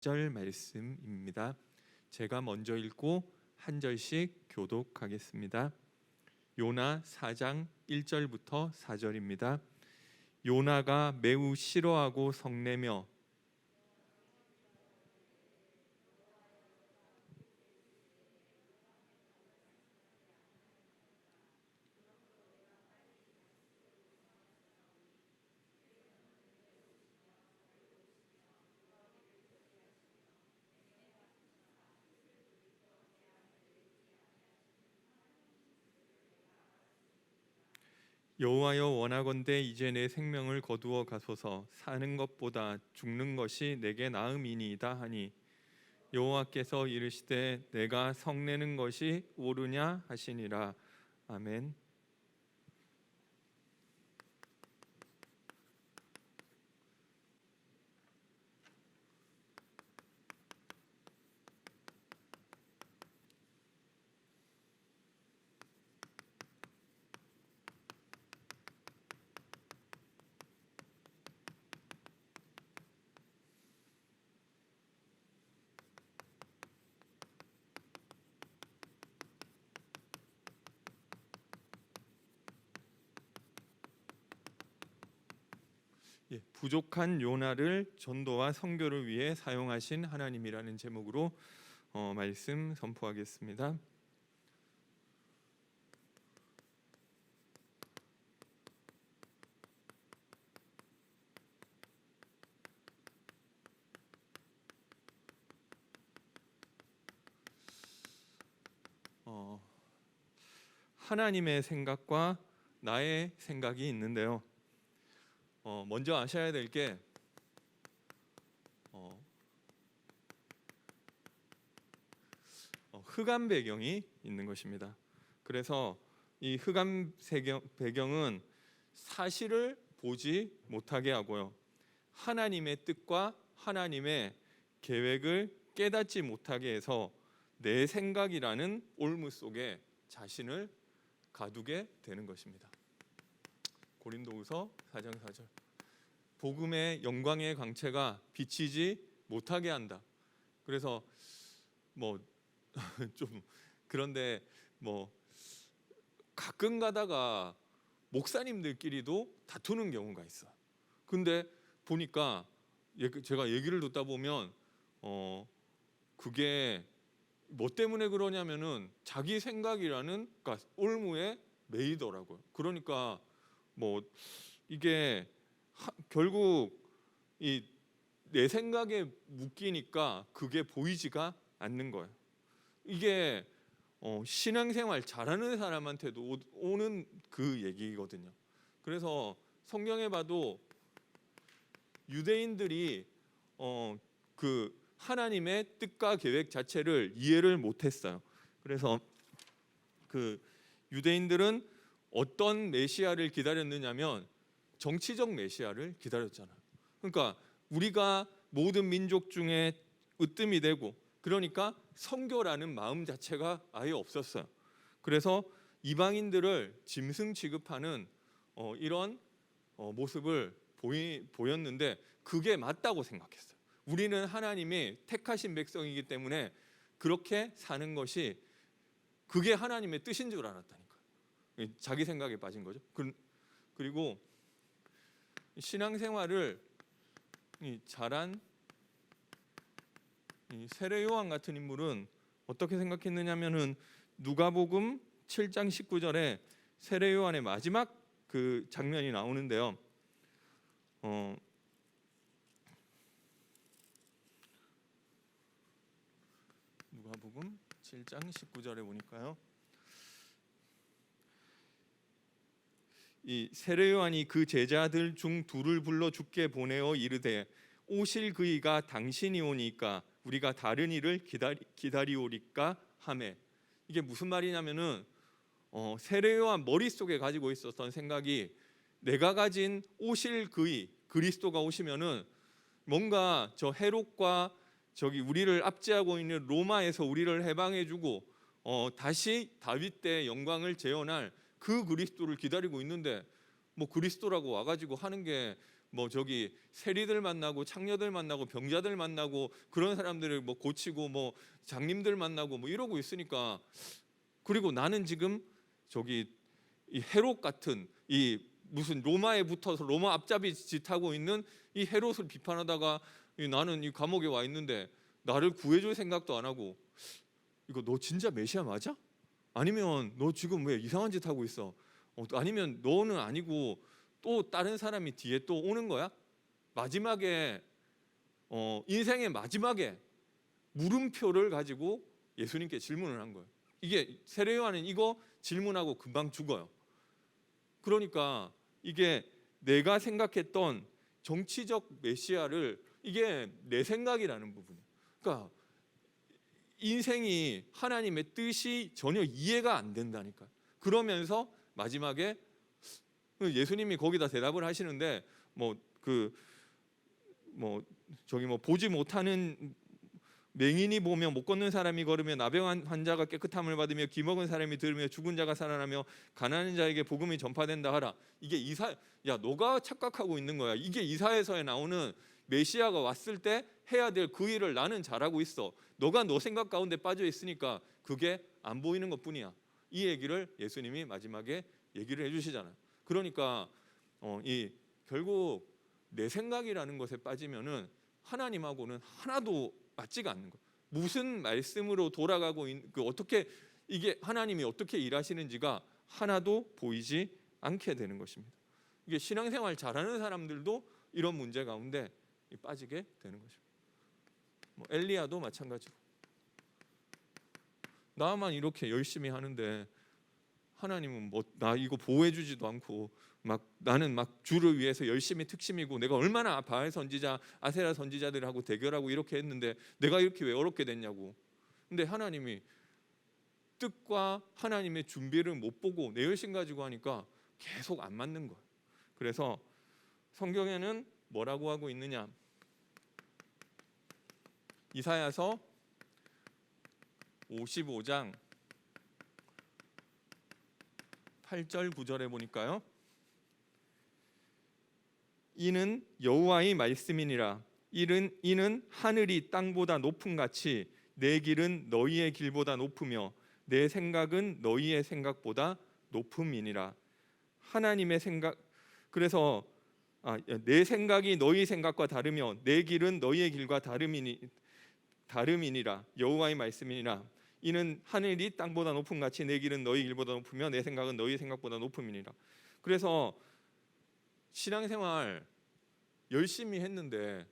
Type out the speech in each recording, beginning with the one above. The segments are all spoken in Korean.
절 말씀입니다. 제가 먼저 읽고 한 절씩 교독하겠습니다. 요나 4장 1절부터 4절입니다. 요나가 매우 싫어하고 성내며 여호와여, 원하건대 이제 내 생명을 거두어 가소서. 사는 것보다 죽는 것이 내게 나음이니이다 하니, 여호와께서 이르시되 내가 성내는 것이 옳으냐 하시니라. 아멘. 부족한 요나를 전도와 선교를 위해 사용하신 하나님이라는 제목으로 말씀 선포하겠습니다. 하나님의 생각과 나의 생각이 있는데요. 먼저 아셔야 될 게 흑암 배경이 있는 것입니다. 그래서 이 흑암 배경은 사실을 보지 못하게 하고요, 하나님의 뜻과 하나님의 계획을 깨닫지 못하게 해서 내 생각이라는 올무 속에 자신을 가두게 되는 것입니다. 고린도후서 4장 4절. 복음의 영광의 광채가 비치지 못하게 한다. 그래서 좀 그런데 가끔 가다가 목사님들끼리도 다투는 경우가 있어요. 근데 보니까 제가 얘기를 듣다 보면 그게 뭐 때문에 그러냐면은 자기 생각이라는, 그러니까 올무에 매이더라고요. 그러니까 이게 결국 이 내 생각에 묶이니까 그게 보이지가 않는 거예요. 이게 신앙생활 잘하는 사람한테도 오는 그 얘기거든요. 그래서 성경에 봐도 유대인들이 그 하나님의 뜻과 계획 자체를 이해를 못했어요. 그래서 그 유대인들은 어떤 메시아를 기다렸느냐면 정치적 메시아를 기다렸잖아요. 그러니까 우리가 모든 민족 중에 으뜸이 되고, 그러니까 선교라는 마음 자체가 아예 없었어요. 그래서 이방인들을 짐승 취급하는 이런 모습을 보였는데 그게 맞다고 생각했어요. 우리는 하나님이 택하신 백성이기 때문에 그렇게 사는 것이 그게 하나님의 뜻인 줄 알았다니까요. 자기 생각에 빠진 거죠. 그리고 신앙생활을 잘한 세례 요한 같은 인물은 어떻게 생각했느냐면은 누가복음 7장 19절에 세례 요한의 마지막 그 장면이 나오는데요. 누가복음 7장 19절에 보니까요, 이 세례 요한이 그 제자들 중 둘을 불러 주께 보내어 이르되 오실 그이가 당신이 오니까 우리가 다른 이를 기다리오리까 하매. 이게 무슨 말이냐면은 세례 요한 머릿속에 가지고 있었던 생각이, 내가 가진 오실 그이 그리스도가 오시면은 뭔가 저 헤롯과 저기 우리를 압제하고 있는 로마에서 우리를 해방해주고 다시 다윗 때 영광을 재현할 그 그리스도를 기다리고 있는데 그리스도라고 와가지고 하는 게 뭐 저기 세리들 만나고 창녀들 만나고 병자들 만나고 그런 사람들을 뭐 고치고 뭐 장님들 만나고 뭐 이러고 있으니까, 그리고 나는 지금 저기 이 헤롯 같은 이 무슨 로마에 붙어서 로마 앞잡이 짓하고 있는 이 헤롯을 비판하다가 나는 이 감옥에 와 있는데 나를 구해줄 생각도 안 하고, 이거 너 진짜 메시아 맞아? 아니면 너 지금 왜 이상한 짓 하고 있어? 아니면 너는 아니고 또 다른 사람이 뒤에 또 오는 거야? 마지막에 인생의 마지막에 물음표를 가지고 예수님께 질문을 한 거예요. 이게 세례 요한은 이거 질문하고 금방 죽어요. 그러니까 이게 내가 생각했던 정치적 메시아를, 이게 내 생각이라는 부분이에요. 그러니까 인생이 하나님의 뜻이 전혀 이해가 안 된다니까. 그러면서 마지막에 예수님이 거기다 대답을 하시는데 저기 보지 못하는 맹인이 보며 못 걷는 사람이 걸으며 나병한 환자가 깨끗함을 받으며 기먹은 사람이 들으며 죽은 자가 살아나며 가난한 자에게 복음이 전파된다 하라. 이게 야 너가 착각하고 있는 거야. 이게 이사야서에 나오는 메시아가 왔을 때 해야 될 그 일을 나는 잘하고 있어. 너가 너 생각 가운데 빠져 있으니까 그게 안 보이는 것뿐이야. 이 얘기를 예수님이 마지막에 얘기를 해주시잖아요. 그러니까 결국 내 생각이라는 것에 빠지면은 하나님하고는 하나도 맞지가 않는 거예요. 무슨 말씀으로 돌아가고 어떻게 이게 하나님이 어떻게 일하시는지가 하나도 보이지 않게 되는 것입니다. 이게 신앙생활 잘하는 사람들도 이런 문제 가운데 빠지게 되는 것입니다. 엘리야도 마찬가지고, 나만 이렇게 열심히 하는데 하나님은 나 이거 보호해주지도 않고 나는 주를 위해서 열심히 특심이고 내가 얼마나 바알 선지자, 아세라 선지자들하고 대결하고 이렇게 했는데 내가 이렇게 왜 어렵게 됐냐고. 근데 하나님이 뜻과 하나님의 준비를 못 보고 내 열심 가지고 하니까 계속 안 맞는 거예요. 그래서 성경에는 뭐라고 하고 있느냐? 이사야서 55장 8절 9절에 보니까요. 이는 여호와의 말씀이니라. 이는 하늘이 땅보다 높음 같이 내 길은 너희의 길보다 높으며 내 생각은 너희의 생각보다 높음이니라. 하나님의 생각, 그래서 내 생각이 너희 생각과 다르며 내 길은 너희의 길과 다름이니라. 여호와의 말씀이니라. 이는 하늘이 땅보다 높음 같이 내 길은 너희 길보다 높으며 내 생각은 너희 생각보다 높음이니라. 그래서 신앙생활 열심히 했는데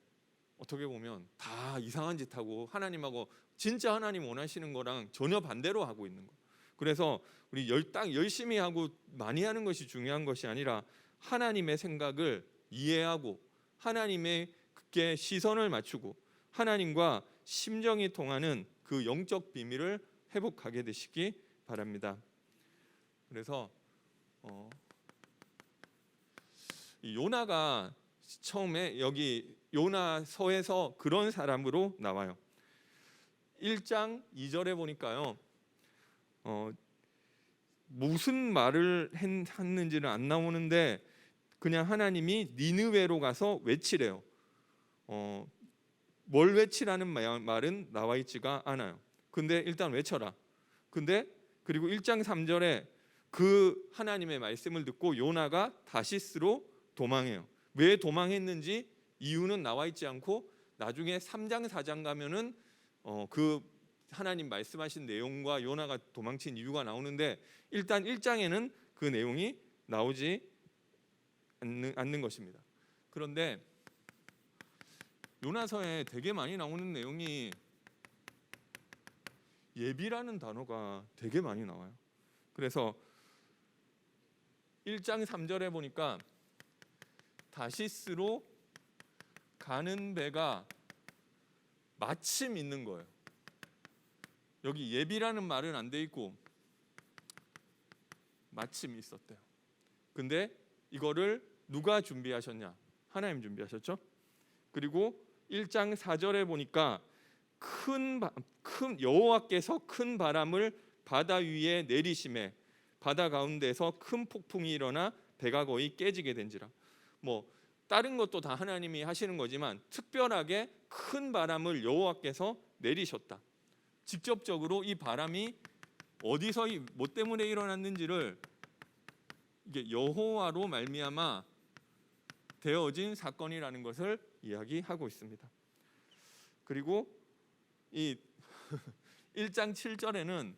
어떻게 보면 다 이상한 짓 하고 하나님하고 진짜 하나님 원하시는 거랑 전혀 반대로 하고 있는 거. 그래서 우리 열심히 하고 많이 하는 것이 중요한 것이 아니라 하나님의 생각을 이해하고 하나님께 시선을 맞추고 하나님과 심정이 통하는 그 영적 비밀을 회복하게 되시기 바랍니다. 그래서 요나가 처음에 여기 요나서에서 그런 사람으로 나와요. 1장 2절에 보니까요. 무슨 말을 했는지는 안 나오는데 그냥 하나님이 니느웨로 가서 외치래요. 뭘 외치라는 말은 나와 있지가 않아요. 근데 일단 외쳐라. 근데 그리고 1장 3절에 그 하나님의 말씀을 듣고 요나가 다시스로 도망해요. 왜 도망했는지 이유는 나와 있지 않고 나중에 3장 4장 가면은 그 하나님 말씀하신 내용과 요나가 도망친 이유가 나오는데 일단 1장에는 그 내용이 나오지 않는 것입니다. 그런데 요나서에 되게 많이 나오는 내용이 예비라는 단어가 되게 많이 나와요. 그래서 1장 3절에 보니까 다시스로 가는 배가 마침 있는 거예요. 여기 예비라는 말은 안 돼 있고 마침 있었대요. 근데 이거를 누가 준비하셨냐? 하나님 준비하셨죠? 그리고 1장 4절에 보니까 큰 여호와께서 큰 바람을 바다 위에 내리심에 바다 가운데서 큰 폭풍이 일어나 배가 거의 깨지게 된지라. 다른 것도 다 하나님이 하시는 거지만 특별하게 큰 바람을 여호와께서 내리셨다. 직접적으로 이 바람이 어디서 뭐 때문에 일어났는지를 이게 여호와로 말미암아 되어진 사건이라는 것을 이야기하고 있습니다. 그리고 이 1장 7절에는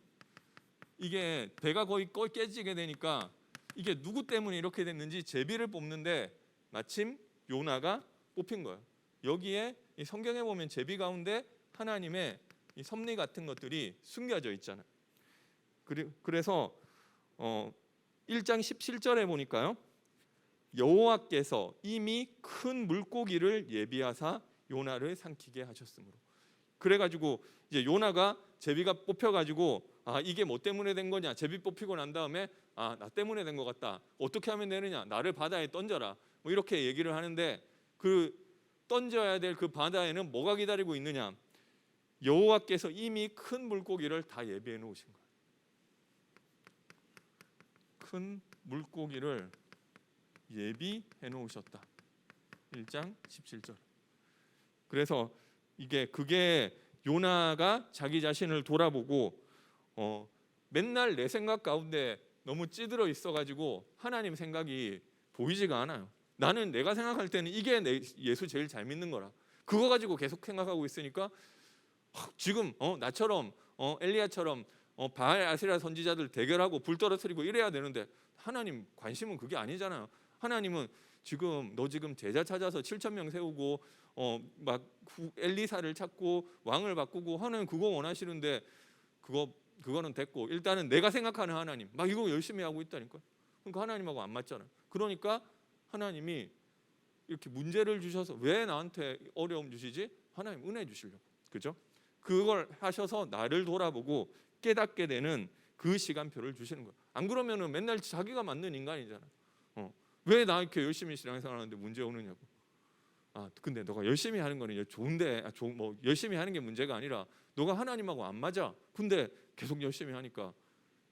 이게 배가 거의 깨지게 되니까 이게 누구 때문에 이렇게 됐는지 제비를 뽑는데 마침 요나가 뽑힌 거예요. 여기에 이 성경에 보면 제비 가운데 하나님의 이 섭리 같은 것들이 숨겨져 있잖아요. 그래서 1장 17절에 보니까요, 여호와께서 이미 큰 물고기를 예비하사 요나를 삼키게 하셨으므로. 그래가지고 이제 요나가 제비가 뽑혀가지고 이게 뭐 때문에 된 거냐, 제비 뽑히고 난 다음에 나 때문에 된 것 같다, 어떻게 하면 되느냐, 나를 바다에 던져라, 뭐 이렇게 얘기를 하는데 그 던져야 될 그 바다에는 뭐가 기다리고 있느냐, 여호와께서 이미 큰 물고기를 다 예비해 놓으신 거예요. 큰 물고기를 예비해 놓으셨다. 1장 17절. 그래서 그게 요나가 자기 자신을 돌아보고 맨날 내 생각 가운데 너무 찌들어 있어가지고 하나님 생각이 보이지가 않아요. 나는 내가 생각할 때는 이게 예수 제일 잘 믿는 거라, 그거 가지고 계속 생각하고 있으니까 지금 나처럼 엘리야처럼 바알 아세라 선지자들 대결하고 불 떨어뜨리고 이래야 되는데 하나님 관심은 그게 아니잖아요. 하나님은 지금 너 지금 제자 찾아서 7,000명 세우고 막 엘리사를 찾고 왕을 바꾸고 하나님 그거 원하시는데 그거는 됐고 일단은 내가 생각하는 하나님 막 이거 열심히 하고 있다니까요. 그러니까 하나님하고 안 맞잖아요. 그러니까 하나님이 이렇게 문제를 주셔서 왜 나한테 어려움 주시지? 하나님 은혜 주시려고, 그죠? 그걸 하셔서 나를 돌아보고 깨닫게 되는 그 시간표를 주시는 거예요. 안 그러면은 맨날 자기가 맞는 인간이잖아요. 왜 나 이렇게 열심히 신앙생활하는데 문제 오느냐고. 근데 너가 열심히 하는 거는 좋은데 뭐 열심히 하는 게 문제가 아니라 너가 하나님하고 안 맞아. 근데 계속 열심히 하니까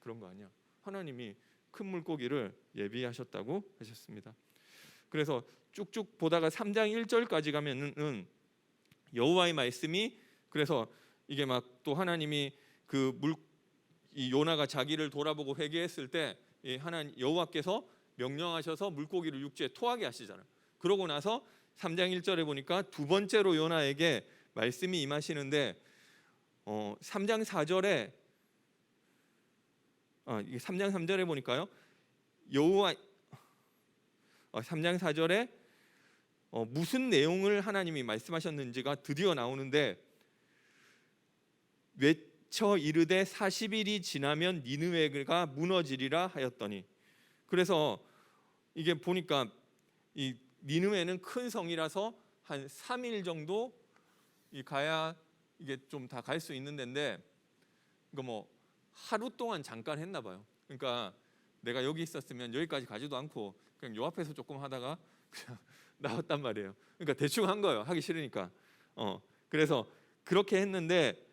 그런 거 아니야. 하나님이 큰 물고기를 예비하셨다고 하셨습니다. 그래서 쭉쭉 보다가 3장 1절까지 가면은 여호와의 말씀이, 그래서 이게 막 또 하나님이 이 요나가 자기를 돌아보고 회개했을 때 하나님 여호와께서 명령하셔서 물고기를 육지에 토하게 하시잖아요. 그러고 나서 3장 1절에 보니까 두 번째로 요나에게 말씀이 임하시는데 3장 4절에 이게 3장 3절에 보니까요, 3장 4절에 무슨 내용을 하나님이 말씀하셨는지가 드디어 나오는데, 외쳐 이르되 40일이 지나면 니느웨가 무너지리라 하였더니. 그래서 이게 보니까 이 니느웨는 큰 성이라서 한 3일 정도 가야 이게 좀 다 갈 수 있는 데인데, 이거 뭐 하루 동안 잠깐 했나 봐요. 그러니까 내가 여기 있었으면 여기까지 가지도 않고 그냥 요 앞에서 조금 하다가 그냥 나왔단 말이에요. 그러니까 대충 한 거예요. 하기 싫으니까. 그래서 그렇게 했는데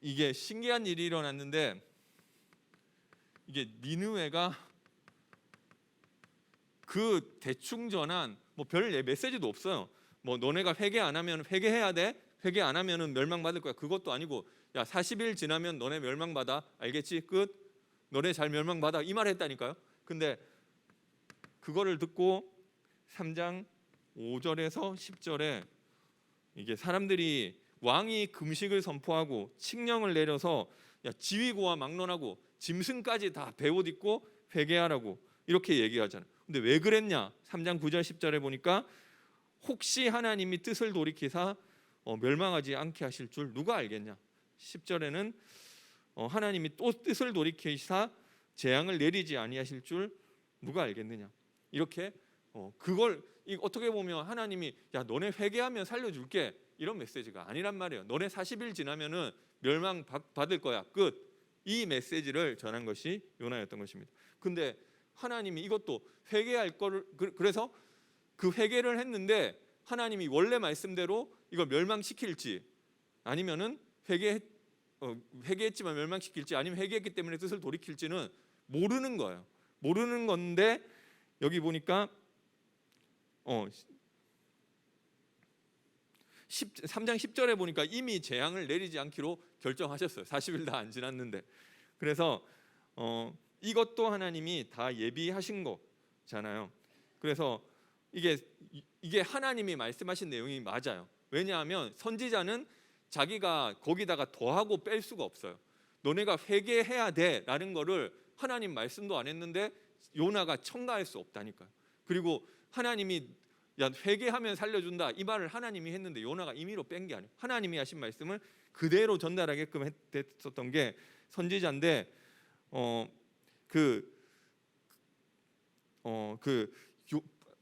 이게 신기한 일이 일어났는데, 이게 니느웨가 그 대충 전한 뭐 별 메시지도 없어요. 뭐 너네가 회개 안 하면 회개해야 돼. 회개 안 하면은 멸망받을 거야. 그것도 아니고 야 40일 지나면 너네 멸망받아. 알겠지? 끝. 너네 잘 멸망받아. 이 말 했다니까요. 근데 그거를 듣고 3장 5절에서 10절에 이게 사람들이 왕이 금식을 선포하고 칙령을 내려서 지휘고와 막론하고 짐승까지 다 베옷 입고 회개하라고 이렇게 얘기하잖아요. 근데 왜 그랬냐? 3장 9절 10절에 보니까 혹시 하나님이 뜻을 돌이키사 멸망하지 않게 하실 줄 누가 알겠냐? 10절에는 하나님이 또 뜻을 돌이키사 재앙을 내리지 아니하실 줄 누가 알겠느냐? 이렇게 그걸 어떻게 보면 하나님이 야 너네 회개하면 살려줄게 이런 메시지가 아니란 말이에요. 너네 40일 지나면은 멸망 받을 거야. 끝. 이 메시지를 전한 것이 요나였던 것입니다. 근데 하나님이 이것도 회개할 거를 그래서 그 회개를 했는데 하나님이 원래 말씀대로 이걸 멸망시킬지 아니면은 회개했지만 멸망시킬지 아니면 회개했기 때문에 뜻을 돌이킬지는 모르는 거예요. 모르는 건데 여기 보니까 3장 10절에 보니까 이미 재앙을 내리지 않기로 결정하셨어요. 40일 다 안 지났는데. 그래서 이것도 하나님이 다 예비하신 거잖아요. 그래서 이게 하나님이 말씀하신 내용이 맞아요. 왜냐하면 선지자는 자기가 거기다가 더하고 뺄 수가 없어요. 너네가 회개해야 돼라는 거를 하나님 말씀도 안 했는데 요나가 첨가할 수 없다니까요. 그리고 하나님이 야 회개하면 살려준다 이 말을 하나님이 했는데 요나가 임의로 뺀 게 아니에요. 하나님이 하신 말씀을 그대로 전달하게끔 했었던 게 선지자인데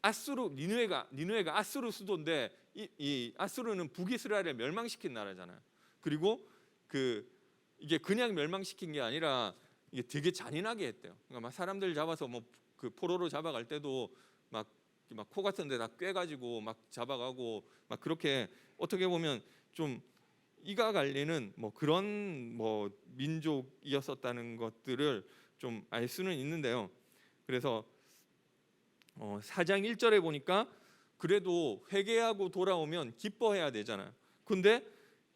아수르 니느웨가 아수르 수도인데 이 아수르는 북이스라엘을 멸망시킨 나라잖아요. 그리고 이게 그냥 멸망시킨 게 아니라 이게 되게 잔인하게 했대요. 그러니까 막 사람들 잡아서 뭐 그 포로로 잡아갈 때도 막 코 같은 데다 꿰가지고 막 잡아가고 막 그렇게 어떻게 보면 좀 이가 갈리는 뭐 그런 뭐 민족이었었다는 것들을 좀 알 수는 있는데요. 그래서 4장 1절에 보니까 그래도 회개하고 돌아오면 기뻐해야 되잖아요. 근데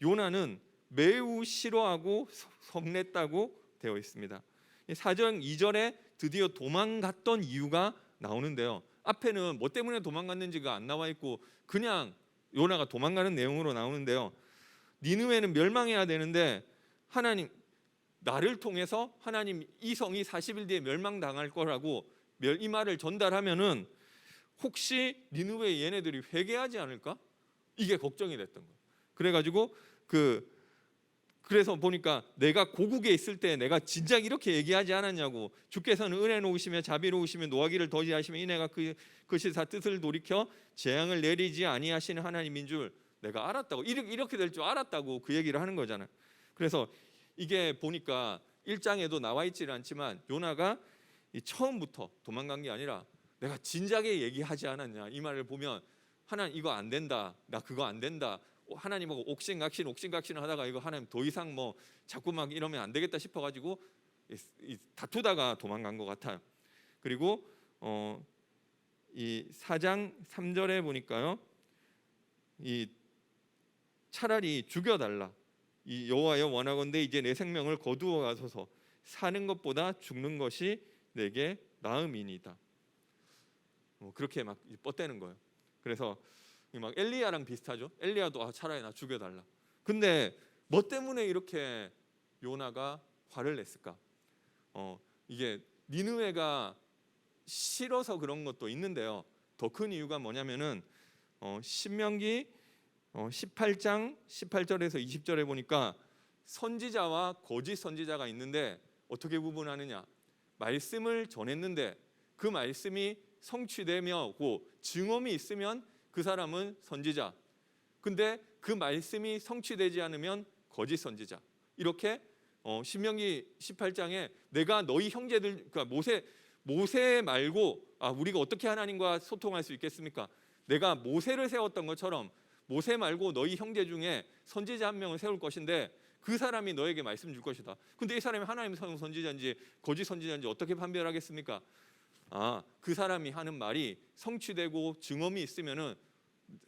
요나는 매우 싫어하고 성냈다고 되어 있습니다. 4장 2절에 드디어 도망갔던 이유가 나오는데요. 앞에는 뭐 때문에 도망갔는지가 안 나와 있고 그냥 요나가 도망가는 내용으로 나오는데요. 니느웨는 멸망해야 되는데 하나님 나를 통해서 하나님 이 성이 40일 뒤에 멸망당할 거라고 이 말을 전달하면은 혹시 니느웨 얘네들이 회개하지 않을까? 이게 걱정이 됐던 거예요. 그래가지고 그래서 보니까 내가 고국에 있을 때 내가 진작 이렇게 얘기하지 않았냐고. 주께서는 은혜로우시며 자비로우시며 노하기를 더디하시며 이내가 그것이 다 뜻을 돌이켜 재앙을 내리지 아니하시는 하나님인 줄 내가 알았다고. 이렇게 될 줄 알았다고 그 얘기를 하는 거잖아요. 그래서 이게 보니까 1장에도 나와 있지는 않지만 요나가 처음부터 도망간 게 아니라 내가 진작에 얘기하지 않았냐 이 말을 보면 하나님 이거 안 된다 나 그거 안 된다 하나님하고 옥신각신을 하다가 이거 하나님 더 이상 뭐 자꾸 막 이러면 안 되겠다 싶어가지고 다투다가 도망간 것 같아요. 그리고 이 4장 3절에 보니까요 이 차라리 죽여달라 이 여호와여 원하건대 이제 내 생명을 거두어 가소서 사는 것보다 죽는 것이 내게 나음이니이다. 그렇게 막 뻗대는 거예요. 그래서 막 엘리야랑 비슷하죠. 엘리야도 차라리 나 죽여달라. 근데 뭐 때문에 이렇게 요나가 화를 냈을까? 이게 니느웨가 싫어서 그런 것도 있는데요. 더 큰 이유가 뭐냐면은 신명기 18장 18절에서 20절에 보니까 선지자와 거짓 선지자가 있는데 어떻게 구분하느냐? 말씀을 전했는데 그 말씀이 성취되며 증언이 있으면 그 사람은 선지자. 근데 그 말씀이 성취되지 않으면 거짓 선지자. 이렇게 신명기 18장에 내가 너희 형제들 그러니까 모세 말고 우리가 어떻게 하나님과 소통할 수 있겠습니까? 내가 모세를 세웠던 것처럼 모세 말고 너희 형제 중에 선지자 한 명을 세울 것인데 그 사람이 너에게 말씀 줄 것이다. 근데 이 사람이 하나님 선지자인지 거짓 선지자인지 어떻게 판별하겠습니까? 그 사람이 하는 말이 성취되고 증언이 있으면은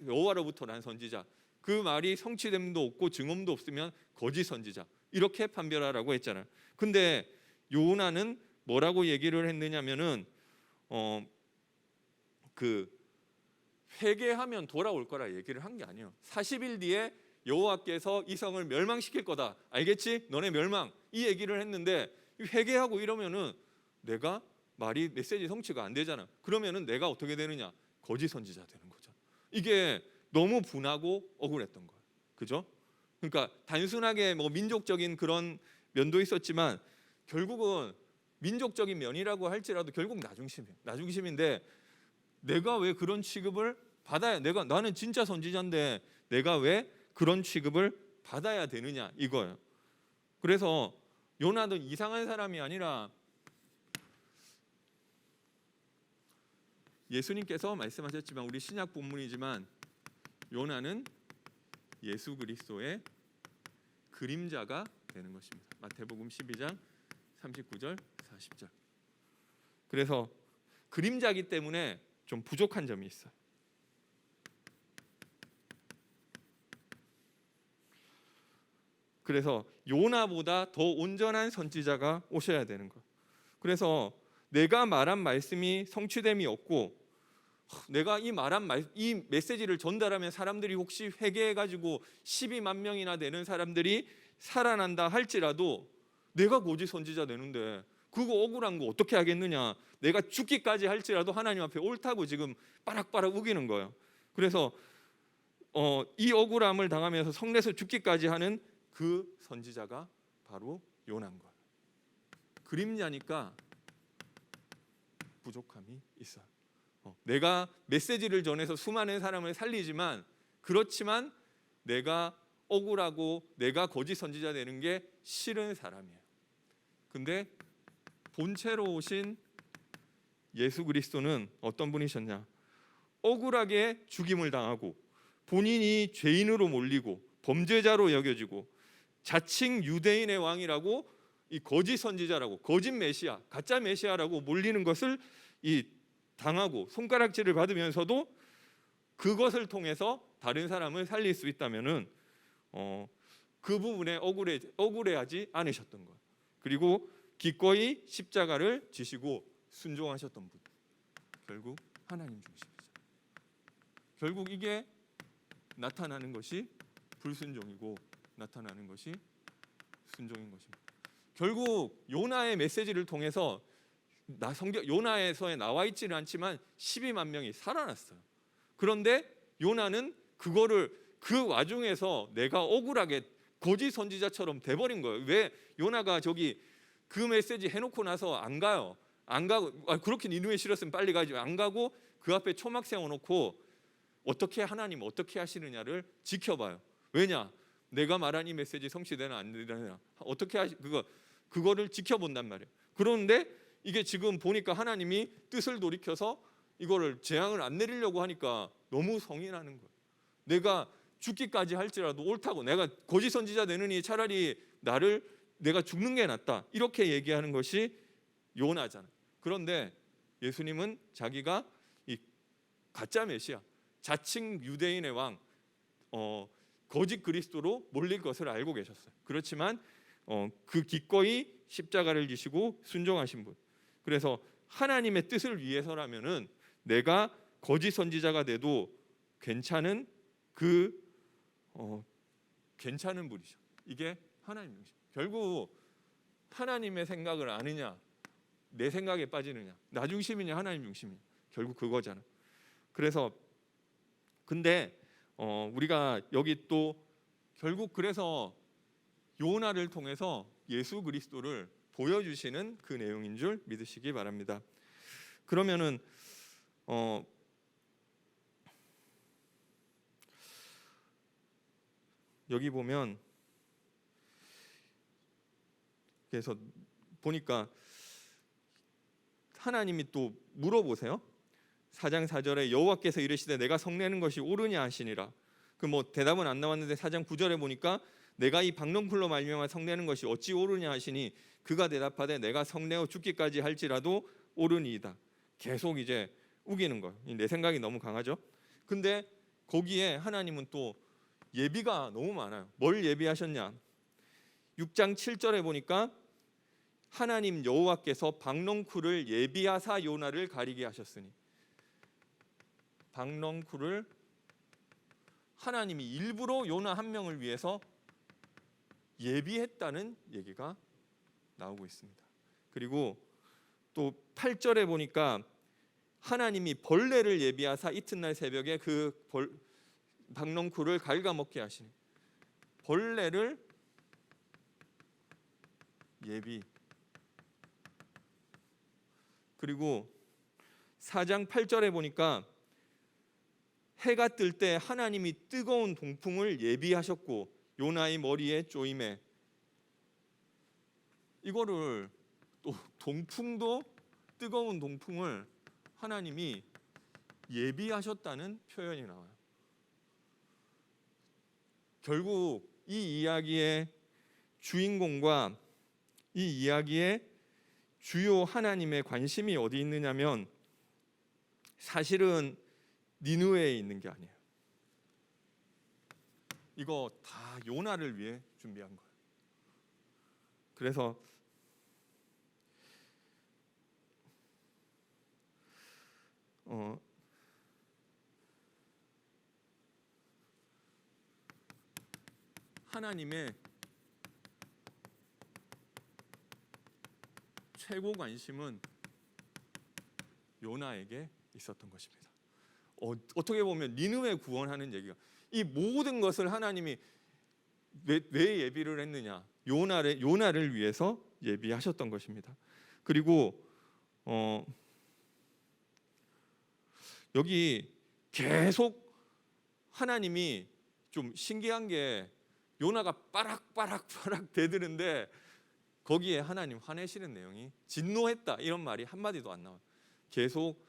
여호와로부터 난 선지자. 그 말이 성취됨도 없고 증언도 없으면 거짓 선지자. 이렇게 판별하라고 했잖아요. 근데 요나는 뭐라고 얘기를 했느냐면은 회개하면 돌아올 거라 얘기를 한 게 아니에요. 40일 뒤에 여호와께서 이 성을 멸망시킬 거다. 알겠지? 너네 멸망. 이 얘기를 했는데 회개하고 이러면은 내가 말이 메시지 성취가 안 되잖아. 그러면은 내가 어떻게 되느냐? 거짓 선지자 되는 거죠. 이게 너무 분하고 억울했던 거예요. 그죠? 그러니까 단순하게 뭐 민족적인 그런 면도 있었지만 결국은 민족적인 면이라고 할지라도 결국 나중심이에요. 나중심인데 내가 왜 그런 취급을 받아야 나는 진짜 선지자인데 내가 왜 그런 취급을 받아야 되느냐 이거예요. 그래서 요나는 이상한 사람이 아니라 예수님께서 말씀하셨지만 우리 신약 본문이지만 요나는 예수 그리스도의 그림자가 되는 것입니다. 마태복음 12장 39절 40절. 그래서 그림자기 때문에 좀 부족한 점이 있어요. 그래서 요나보다 더 온전한 선지자가 오셔야 되는 거예요. 그래서 내가 말한 말씀이 성취됨이 없고, 내가 이 메시지를 전달하면 사람들이 혹시 회개해가지고 12만 명이나 되는 사람들이 살아난다 할지라도 내가 고지 선지자 되는데 그거 억울한 거 어떻게 하겠느냐. 내가 죽기까지 할지라도 하나님 앞에 옳다고 지금 빠락빠락 우기는 거예요. 그래서 이 억울함을 당하면서 성내서 죽기까지 하는 그 선지자가 바로 요나인 거예요. 그림자니까 부족함이 있어요. 내가 메시지를 전해서 수많은 사람을 살리지만, 그렇지만 내가 억울하고 내가 거짓 선지자 되는 게 싫은 사람이에요. 근데 본체로 오신 예수 그리스도는 어떤 분이셨냐? 억울하게 죽임을 당하고 본인이 죄인으로 몰리고 범죄자로 여겨지고 자칭 유대인의 왕이라고, 이 거짓 선지자라고, 거짓 메시아, 가짜 메시아라고 몰리는 것을 당하고 손가락질을 받으면서도 그것을 통해서 다른 사람을 살릴 수 있다면은 그 부분에 억울해하지 않으셨던 거예요. 그리고 기꺼이 십자가를 지시고 순종하셨던 분, 결국 하나님 중심이죠. 결국 이게 나타나는 것이 불순종이고 나타나는 것이 순종인 것입니다. 결국 요나의 메시지를 통해서 요나에서에 나와 있지는 않지만 12만 명이 살아났어요. 그런데 요나는 그 와중에서 내가 억울하게 거짓 선지자처럼 돼버린 거예요. 왜 요나가 그 메시지 해놓고 나서 안 가고, 그렇게 니느웨 싫었으면 빨리 가지, 안 가고 그 앞에 초막 세워놓고 하나님 어떻게 하시느냐를 지켜봐요. 왜냐? 내가 말한 이 메시지 성취되나 안 되나 그거를 지켜본단 말이에요. 그런데 이게 지금 보니까 하나님이 뜻을 돌이켜서 이거를 재앙을 안 내리려고 하니까 너무 성이 나는 거예요. 내가 죽기까지 할지라도 옳다고, 내가 거짓 선지자 되느니 차라리 내가 죽는 게 낫다, 이렇게 얘기하는 것이 요나잖아요. 그런데 예수님은 자기가 이 가짜 메시아, 자칭 유대인의 왕, 거짓 그리스도로 몰릴 것을 알고 계셨어요. 그렇지만 그 기꺼이 십자가를 지시고 순종하신 분. 그래서 하나님의 뜻을 위해서라면은 내가 거짓 선지자가 돼도 괜찮은 괜찮은 분이죠. 이게 하나님 중심. 결국 하나님의 생각을 아느냐, 내 생각에 빠지느냐, 나 중심이냐 하나님 중심이냐, 결국 그거잖아. 그래서 근데 우리가 여기 또 결국 그래서 요나를 통해서 예수 그리스도를 보여주시는 그 내용인 줄 믿으시기 바랍니다. 그러면은 여기 보면, 그래서 보니까 하나님이 또 물어보세요. 4장 4절에 여호와께서 이르시되 내가 성내는 것이 옳으냐 하시니라. 대답은 안 나왔는데 4장 9절에 보니까 내가 이 박넝쿨로 말미암아 성내는 것이 어찌 옳으냐 하시니 그가 대답하되 내가 성내어 죽기까지 할지라도 옳으니이다. 계속 이제 우기는 거예요. 내 생각이 너무 강하죠. 근데 거기에 하나님은 또 예비가 너무 많아요. 뭘 예비하셨냐? 6장 7절에 보니까 하나님 여호와께서 박넝쿨을 예비하사 요나를 가리게 하셨으니, 박넝쿨을 하나님이 일부러 요나 한 명을 위해서 예비했다는 얘기가 나오고 있습니다. 그리고 또 8절에 보니까 하나님이 벌레를 예비하사 이튿날 새벽에 그 박넝쿨을 갉아먹게 하시니, 벌레를 예비. 그리고 4장 8절에 보니까 해가 뜰 때 하나님이 뜨거운 동풍을 예비하셨고 요나의 머리에 쪼임에, 이거를 또 동풍도 뜨거운 동풍을 하나님이 예비하셨다는 표현이 나와요. 결국 이 이야기의 주인공과 이 이야기의 주요 하나님의 관심이 어디 있느냐면 사실은 니느웨에 있는 게 아니에요. 이거 다 요나를 위해 준비한 거예요. 그래서 하나님의 최고 관심은 요나에게 있었던 것입니다. 어떻게 보면 니느웨 구원하는 얘기가, 이 모든 것을 하나님이 왜 예비를 했느냐? 요나를 위해서 예비하셨던 것입니다. 그리고 여기 계속 하나님이 좀 신기한 게, 요나가 빠락빠락 대드는데 거기에 하나님 화내시는 내용이 진노했다 이런 말이 한마디도 안 나와요. 계속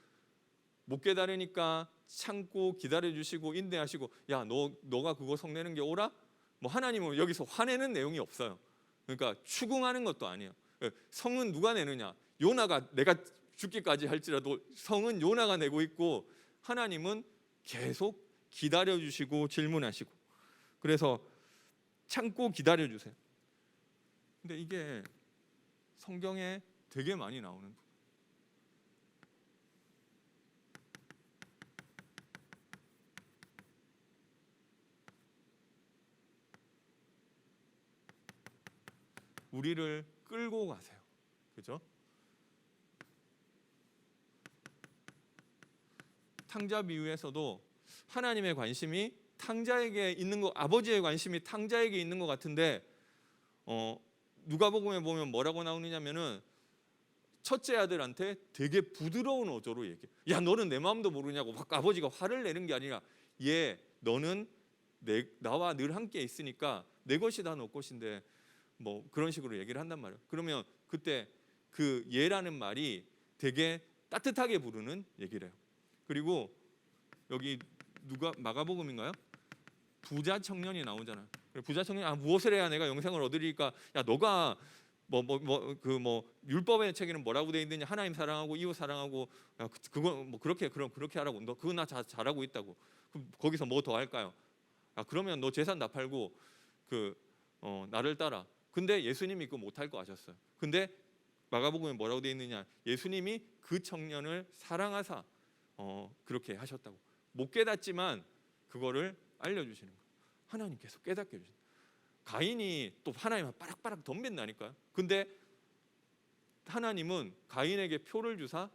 못 깨달으니까 참고 기다려주시고 인내하시고, 야 너가 그거 성내는 게 옳아? 뭐 하나님은 여기서 화내는 내용이 없어요. 그러니까 추궁하는 것도 아니에요. 성은 누가 내느냐? 요나가, 내가 죽기까지 할지라도 성은 요나가 내고 있고, 하나님은 계속 기다려주시고 질문하시고, 그래서 참고 기다려주세요. 근데 이게 성경에 되게 많이 나오는 부분. 우리를 끌고 가세요. 그죠? 탕자 비유에서도 하나님의 관심이 탕자에게 있는 거, 아버지의 관심이 탕자에게 있는 것 같은데, 누가복음에 보면 뭐라고 나오느냐면은 첫째 아들한테 되게 부드러운 어조로 얘기해. 야 너는 내 마음도 모르냐고 막 아버지가 화를 내는 게 아니라, 얘 너는 나와 늘 함께 있으니까 내 것이 다 너 것인데, 뭐 그런 식으로 얘기를 한단 말이에요. 그러면 그때 그 얘라는 말이 되게 따뜻하게 부르는 얘기래요. 그리고 여기 누가 마가복음인가요? 부자 청년이 나오잖아. 부자 청년이 무엇을 해야 내가 영생을 얻으리까? 야 너가 율법의 책에는 뭐라고 돼 있느냐? 하나님 사랑하고 이웃 사랑하고, 야 그거 뭐 그렇게 하라고. 너 그거 나 잘하고 있다고. 그럼 거기서 뭐 더 할까요? 그러면 너 재산 다 팔고 나를 따라. 근데 예수님이 그거 못할 거 아셨어요. 근데 마가복음에 뭐라고 돼 있느냐? 예수님이 그 청년을 사랑하사 그렇게 하셨다고. 못 깨닫지만 그거를 알려주시는 거예요. 하나님 계속 깨닫게 해주신다. 가인이 또 하나님 빠락빠락 덤빈다니까요. 근데 하나님은 가인에게 표를 주사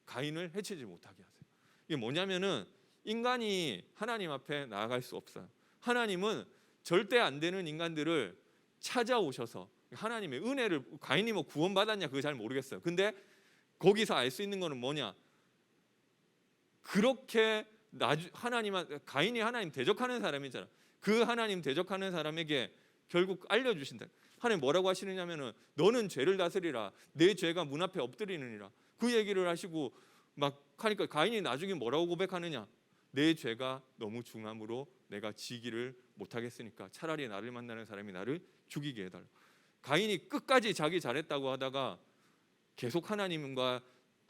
가인을 해치지 못하게 하세요. 이게 뭐냐면은, 인간이 하나님 앞에 나아갈 수 없어요. 하나님은 절대 안 되는 인간들을 찾아오셔서 하나님의 은혜를, 가인이 뭐 구원받았냐 그거 잘 모르겠어요. 근데 거기서 알 수 있는 거는 뭐냐? 그렇게 가인이 하나님 대적하는 사람이잖아. 그 하나님 대적하는 사람에게 결국 알려주신다. 하나님 뭐라고 하시느냐면은, 너는 죄를 다스리라. 내 죄가 문 앞에 엎드리느니라. 그 얘기를 하시고 막 하니까 가인이 나중에 뭐라고 고백하느냐? 내 죄가 너무 중함으로 내가 지기를 못하겠으니까 차라리 나를 만나는 사람이 나를 죽이게 해달라. 가인이 끝까지 자기 잘했다고 하다가 계속 하나님과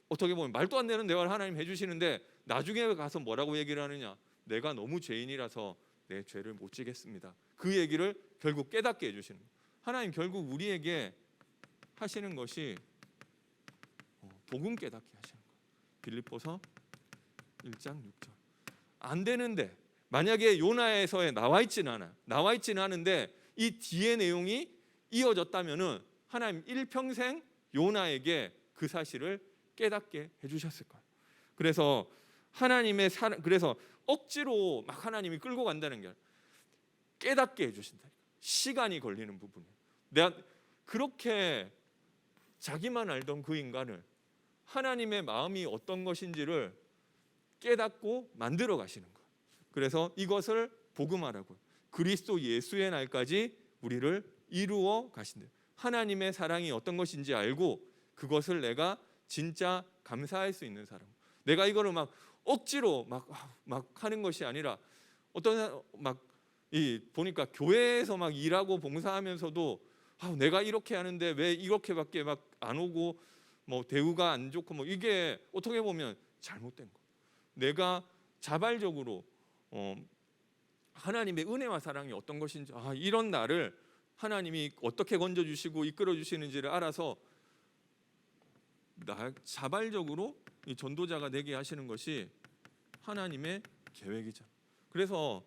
어떻게 보면 말도 안 되는 대화를 하나님 해주시는데, 나중에 가서 뭐라고 얘기를 하느냐? 내가 너무 죄인이라서 내 죄를 못 지겠습니다. 그 얘기를 결국 깨닫게 해주시는 거예요. 하나님 결국 우리에게 하시는 것이 복음 깨닫게 하시는 거예요. 빌립보서 1장 6절. 안 되는데, 만약에 요나에서에 나와 있지는 않은데 이 뒤의 내용이 이어졌다면은 하나님 일평생 요나에게 그 사실을 깨닫게 해주셨을 거예요. 그래서 하나님의 그래서 억지로 막 하나님이 끌고 간다는 게 아니라 깨닫게 해주신다. 시간이 걸리는 부분이에요. 내가 그렇게 자기만 알던 그 인간을 하나님의 마음이 어떤 것인지를 깨닫고 만들어 가시는 거예요. 그래서 이것을 복음화라고요. 그리스도 예수의 날까지 우리를 이루어 가신대요. 하나님의 사랑이 어떤 것인지 알고 그것을 내가 진짜 감사할 수 있는 사람. 내가 이거를 막 억지로 막 하는 것이 아니라, 어떤 보니까 교회에서 막 일하고 봉사하면서도 내가 이렇게 하는데 왜 이렇게밖에 막 안 오고, 뭐 대우가 안 좋고, 뭐 이게 어떻게 보면 잘못된 거. 내가 자발적으로 하나님의 은혜와 사랑이 어떤 것인지, 이런 나를 하나님이 어떻게 건져주시고 이끌어주시는지를 알아서 자발적으로 이 전도자가 되게 하시는 것이 하나님의 계획이죠. 그래서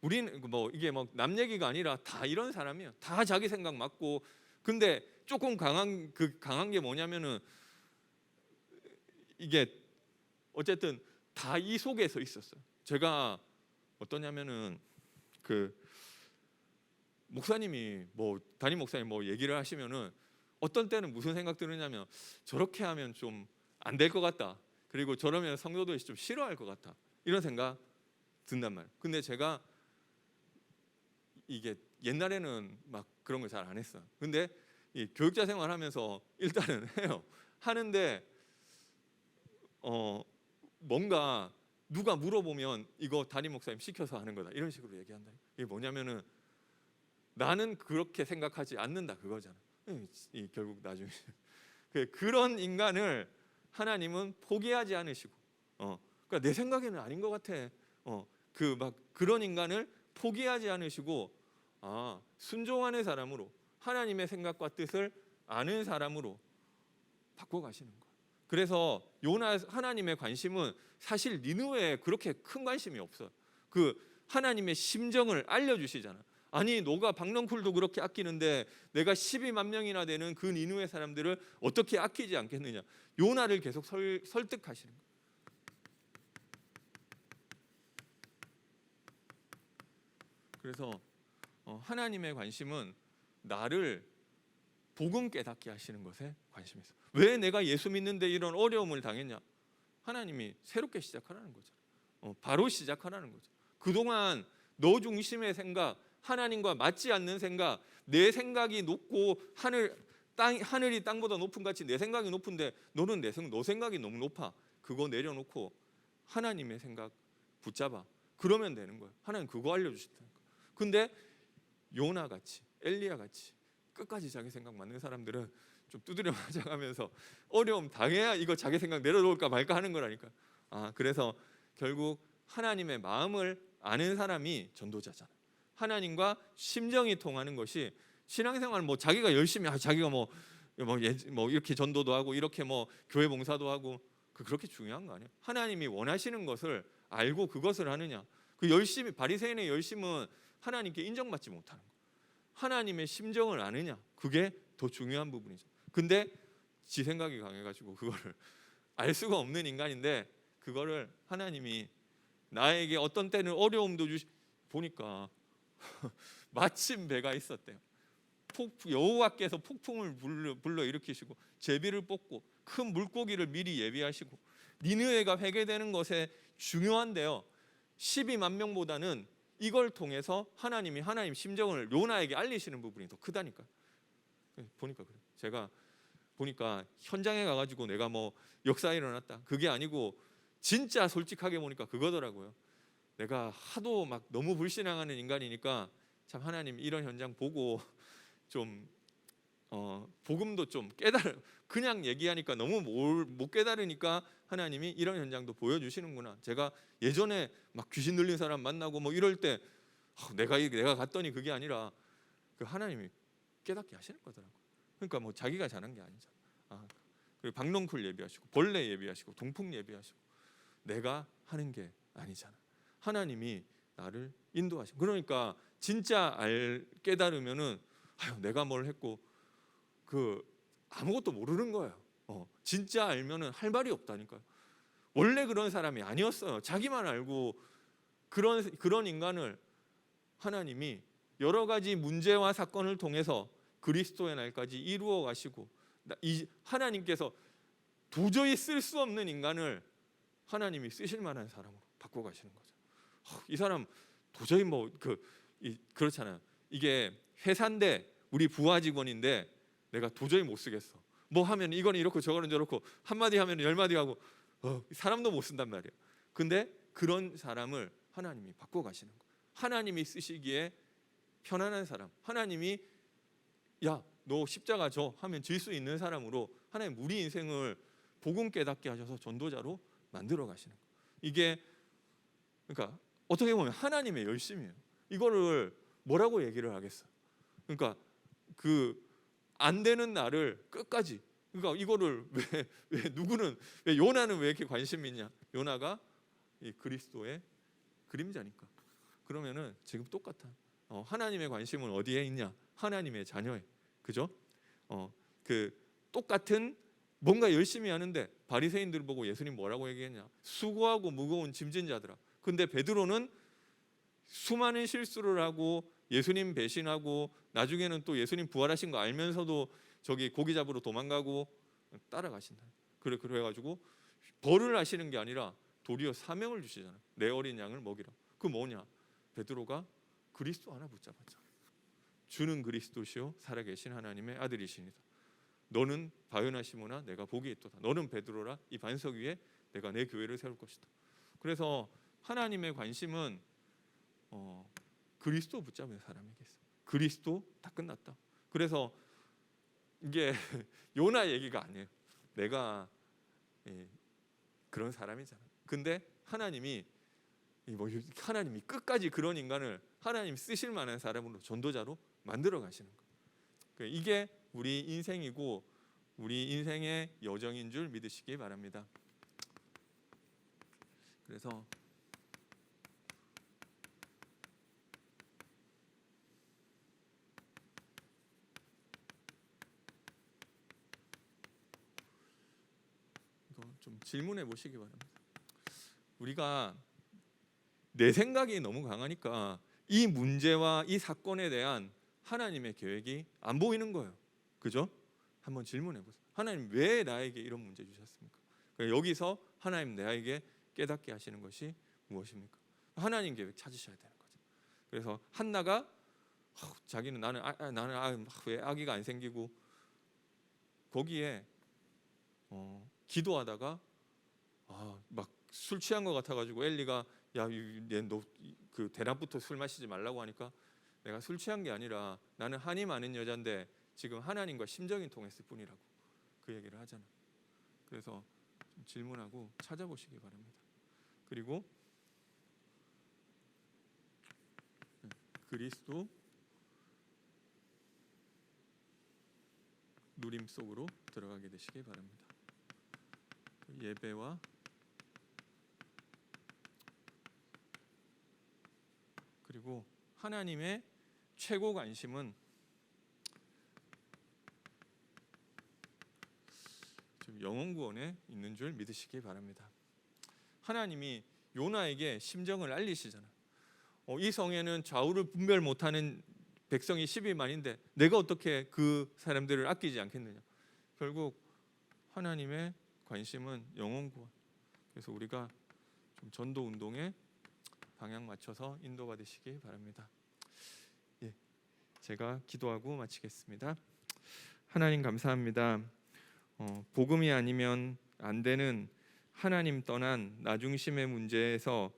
우리는 뭐 이게 뭐 남 얘기가 아니라 다 이런 사람이에요. 다 자기 생각 맞고, 근데 조금 강한 게 뭐냐면은 이게 어쨌든 다 이 속에서 있었어요. 제가 어떠냐면은 그 목사님이 뭐 담임 목사님 뭐 얘기를 하시면은 어떤 때는 무슨 생각 드느냐면 저렇게 하면 좀 안 될 것 같다. 그리고 저러면 성도들이 좀 싫어할 것 같다. 이런 생각 든단 말이에요. 근데 제가 이게 옛날에는 막 그런 걸 잘 안 했어요. 근데 이 교육자 생활하면서 일단은 해요. 하는데 뭔가 누가 물어보면 이거 담임 목사님 시켜서 하는 거다 이런 식으로 얘기한다. 이게 뭐냐면은 나는 그렇게 생각하지 않는다 그거잖아. 결국 나중에 그런 인간을 하나님은 포기하지 않으시고, 그러니까 내 생각에는 아닌 것 같아. 그런 인간을 포기하지 않으시고, 순종하는 사람으로 하나님의 생각과 뜻을 아는 사람으로 바꿔가시는 거예요. 그래서 요나 하나님의 관심은 사실 니느웨에 그렇게 큰 관심이 없어요. 그 하나님의 심정을 알려주시잖아. 아니 너가 박넝쿨도 그렇게 아끼는데 내가 12만 명이나 되는 그 니느웨 사람들을 어떻게 아끼지 않겠느냐. 요나를 계속 설득하시는 거예요. 그래서 하나님의 관심은 나를 복음 깨닫게 하시는 것에 관심이 있어요. 왜 내가 예수 믿는데 이런 어려움을 당했냐? 하나님이 새롭게 시작하라는 거죠. 바로 시작하라는 거죠. 그동안 너 중심의 생각, 하나님과 맞지 않는 생각, 내 생각이 높고 하늘이 땅보다 높은 같이 내 생각이 높은데 너는 너 생각이 너무 높아. 그거 내려놓고 하나님의 생각 붙잡아. 그러면 되는 거예요. 하나님 그거 알려주신다는 거예요. 근데 요나 같이 엘리야 같이 끝까지 자기 생각 맞는 사람들은 좀 두드려 맞아가면서 어려움 당해야 이거 자기 생각 내려놓을까 말까 하는 거라니까. 그래서 결국 하나님의 마음을 아는 사람이 전도자잖아. 하나님과 심정이 통하는 것이 신앙생활 뭐 자기가 열심히 자기가 뭐 이렇게 전도도 하고 이렇게 뭐 교회 봉사도 하고 그렇게 중요한 거 아니에요. 하나님이 원하시는 것을 알고 그것을 하느냐. 그 열심히 바리새인의 열심은 하나님께 인정받지 못하는 거. 하나님의 심정을 아느냐. 그게 더 중요한 부분이죠. 근데 지 생각이 강해가지고 그거를 알 수가 없는 인간인데 그거를 하나님이 나에게 어떤 때는 어려움도 보니까 마침 배가 있었대요. 여호와께서 폭풍을 불러 일으키시고 제비를 뽑고 큰 물고기를 미리 예비하시고 니느웨가 회개되는 것에 중요한데요. 12만 명보다는 이걸 통해서 하나님 심정을 요나에게 알리시는 부분이 더 크다니까. 보니까 그래. 제가 보니까 현장에 가가지고 내가 뭐 역사 일어났다 그게 아니고 진짜 솔직하게 보니까 그거더라고요. 내가 하도 막 너무 불신앙하는 인간이니까 참 하나님 이런 현장 보고 좀 복음도 좀 그냥 얘기하니까 너무 못 깨달으니까 하나님이 이런 현장도 보여주시는구나. 제가 예전에 막 귀신 들린 사람 만나고 뭐 이럴 때 내가 갔더니 그게 아니라 그 하나님이 깨닫게 하시는 거더라고요. 그러니까 뭐 자기가 잘한 게 아니잖아. 그리고 박넝쿨 예비하시고 벌레 예비하시고 동풍 예비하시고 내가 하는 게 아니잖아. 하나님이 나를 인도하시고 그러니까 진짜 깨달으면은 내가 뭘 했고 아무것도 모르는 거예요. 진짜 알면은 할 말이 없다니까요. 원래 그런 사람이 아니었어요. 자기만 알고 그런 인간을 하나님이 여러 가지 문제와 사건을 통해서 그리스도의 날까지 이루어 가시고 하나님께서 도저히 쓸 수 없는 인간을 하나님이 쓰실 만한 사람으로 바꿔 가시는 거죠. 이 사람 도저히 그렇잖아요. 이게 회사인데 우리 부하 직원인데 내가 도저히 못 쓰겠어. 뭐 하면 이거는 이렇고 저거는 저렇고 한마디 하면 10마디 하고 사람도 못 쓴단 말이에요. 근데 그런 사람을 하나님이 바꿔 가시는 거예요. 하나님이 쓰시기에 편안한 사람, 하나님이 야 너 십자가 져 하면 질 수 있는 사람으로 하나님 우리 인생을 복음 깨닫게 하셔서 전도자로 만들어 가시는 거예요. 이게 그러니까 어떻게 보면 하나님의 열심이에요. 이거를 뭐라고 얘기를 하겠어요. 그러니까 그 안 되는 나를 끝까지, 그러니까 이거를 왜 누구는, 왜 요나는 왜 이렇게 관심이 있냐? 요나가 이 그리스도의 그림자니까. 그러면은 지금 똑같아. 하나님의 관심은 어디에 있냐? 하나님의 자녀에. 그죠? 그 똑같은 뭔가 열심히 하는데 바리새인들 보고 예수님 뭐라고 얘기했냐? 수고하고 무거운 짐진 자들아. 근데 베드로는 수많은 실수를 하고 예수님 배신하고 나중에는 또 예수님 부활하신 거 알면서도 저기 고기 잡으러 도망가고 따라가신다. 그래가지고 벌을 하시는 게 아니라 도리어 사명을 주시잖아요. 내 어린 양을 먹이라. 그 뭐냐? 베드로가 그리스도 하나 붙잡았잖아. 주는 그리스도시요 살아계신 하나님의 아들이시니다. 너는 바요나 시모나 내가 복이 있도다. 너는 베드로라 이 반석 위에 내가 내 교회를 세울 것이다. 그래서 하나님의 관심은 그리스도 붙잡은 사람에게 있어. 그리스도 다 끝났다. 그래서 이게 요나 얘기가 아니에요. 내가 그런 사람이잖아. 근데 하나님이 하나님이 끝까지 그런 인간을 하나님 쓰실 만한 사람으로 전도자로 만들어 가시는 거예요. 이게 우리 인생이고 우리 인생의 여정인 줄 믿으시기 바랍니다. 그래서 이거 좀 질문해 보시기 바랍니다. 우리가 내 생각이 너무 강하니까 이 문제와 이 사건에 대한 하나님의 계획이 안 보이는 거예요. 그죠? 한번 질문해 보세요. 하나님 왜 나에게 이런 문제 주셨습니까? 여기서 하나님 나에게 깨닫게 하시는 것이 무엇입니까? 하나님 계획 찾으셔야 되는 거죠. 그래서 한나가 자기는 나는 왜 아기가 안 생기고 거기에 기도하다가 막 술 취한 것 같아가지고 엘리가 너 그 대낮부터 술 마시지 말라고 하니까 내가 술 취한 게 아니라 나는 한이 많은 여잔데 지금 하나님과 심정이 통했을 뿐이라고 그 얘기를 하잖아. 그래서 좀 질문하고 찾아보시기 바랍니다. 그리고 그리스도 누림 속으로 들어가게 되시기 바랍니다. 예배와 그리고 하나님의 최고 관심은 영혼 구원에 있는 줄 믿으시기 바랍니다. 하나님이 요나에게 심정을 알리시잖아. 이 성에는 좌우를 분별 못하는 백성이 12만인데 내가 어떻게 그 사람들을 아끼지 않겠느냐. 결국 하나님의 관심은 영혼 구원. 그래서 우리가 좀 전도 운동에 방향 맞춰서 인도받으시기 바랍니다. 제가 기도하고 마치겠습니다. 하나님 감사합니다. 복음이 아니면 안 되는 하나님 떠난 나 중심의 문제에서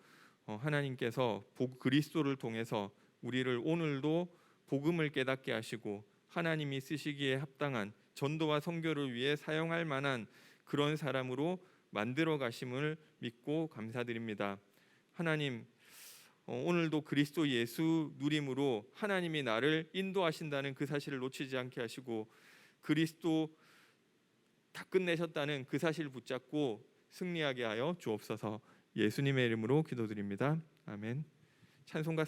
하나님께서 그리스도를 통해서 우리를 오늘도 복음을 깨닫게 하시고 하나님이 쓰시기에 합당한 전도와 선교를 위해 사용할 만한 그런 사람으로 만들어 가심을 믿고 감사드립니다. 하나님, 오늘도 그리스도 예수 누림으로 하나님이 나를 인도하신다는 그 사실을 놓치지 않게 하시고 그리스도 다 끝내셨다는 그 사실을 붙잡고 승리하게 하여 주옵소서. 예수님의 이름으로 기도드립니다. 아멘. 찬송가